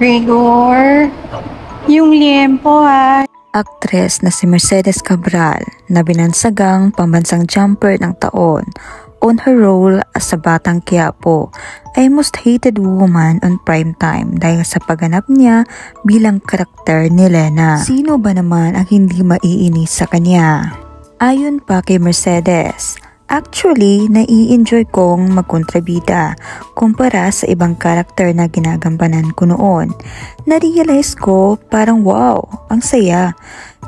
Rigor, yung liempo Aktres na si Mercedes Cabral na binansagang pambansang jumper ng taon on her role as sa Batang Quiapo ay most hated woman on primetime dahil sa pagganap niya bilang karakter ni Lena. Sino ba naman ang hindi maiinis sa kanya? Ayon pa kay Mercedes, actually, nai-enjoy kong magkontrabida kumpara sa ibang karakter na ginagampanan ko noon. Na-realize ko parang wow, ang saya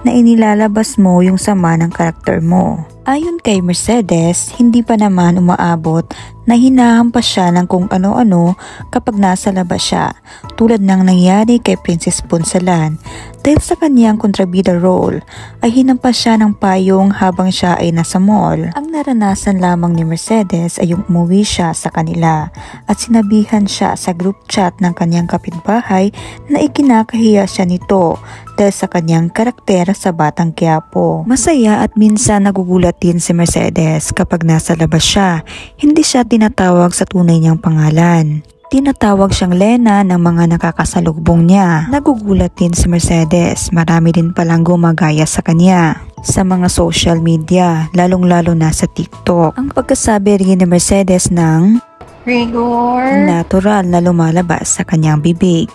na inilalabas mo yung sama ng karakter mo. Ayon kay Mercedes, hindi pa naman umaabot na hinahampas siya ng kung ano-ano kapag nasa labas siya, tulad ng nangyari kay Princess Ponsalan. Dahil sa kanyang kontrabida role ay hinampas siya ng payong habang siya ay nasa mall. Ang naranasan lamang ni Mercedes ay yung umuwi siya sa kanila at sinabihan siya sa group chat ng kanyang kapitbahay na ikinakahiya siya nito dahil sa kanyang karakter sa Batang Quiapo. Masaya at minsan nagugulat din si Mercedes kapag nasa labas siya. Hindi siya tinatawag sa tunay niyang pangalan. Tinatawag siyang Lena ng mga nakakasalubong niya. Nagugulat din si Mercedes, marami din palang gumagaya sa kanya sa mga social media, lalong-lalo na sa TikTok. Ang pagkasabi rin ni Mercedes ng Rigor, natural na lumalabas sa kanyang bibig.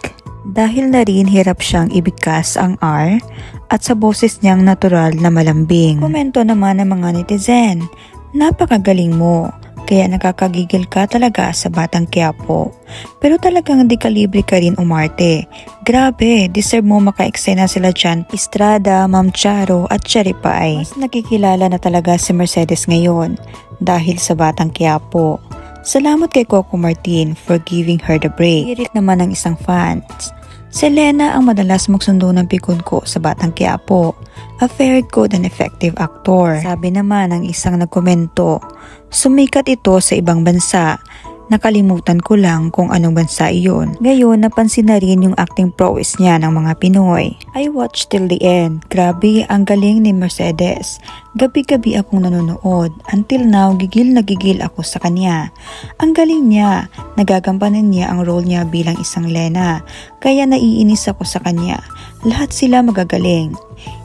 Dahil na rin hirap siyang ibigkas ang R at sa boses niyang natural na malambing. Komento naman ng mga netizen, napakagaling mo. Kaya nakakagigil ka talaga sa Batang Quiapo. Pero talagang di kalibre ka rin umarte. Grabe, deserve mo maka-eksena sila dyan. Estrada, Ma'am Charo at Cherry Pie. Mas nakikilala na talaga si Mercedes ngayon dahil sa Batang Quiapo. Salamat kay Coco Martin for giving her the break. Hirit naman ng isang fans. Si Lena ang madalas magsundo ng pikon ko sa Batang Quiapo. A very good and effective actor. Sabi naman ng isang nagkomento, sumikat ito sa ibang bansa. Nakalimutan ko lang kung anong bansa iyon. Ngayon, napansin na rin yung acting prowess niya ng mga Pinoy. I watched till the end. Grabe, ang galing ni Mercedes. Gabi-gabi akong nanonood. Until now, gigil na gigil ako sa kanya. Ang galing niya. Nagagampanan niya ang role niya bilang isang Lena. Kaya naiinis ako sa kanya. Lahat sila magagaling.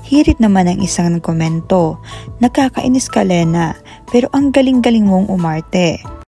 Hirit naman ang isang nagkomento. Nakakainis ka, Lena, pero ang galing-galing mong umarte.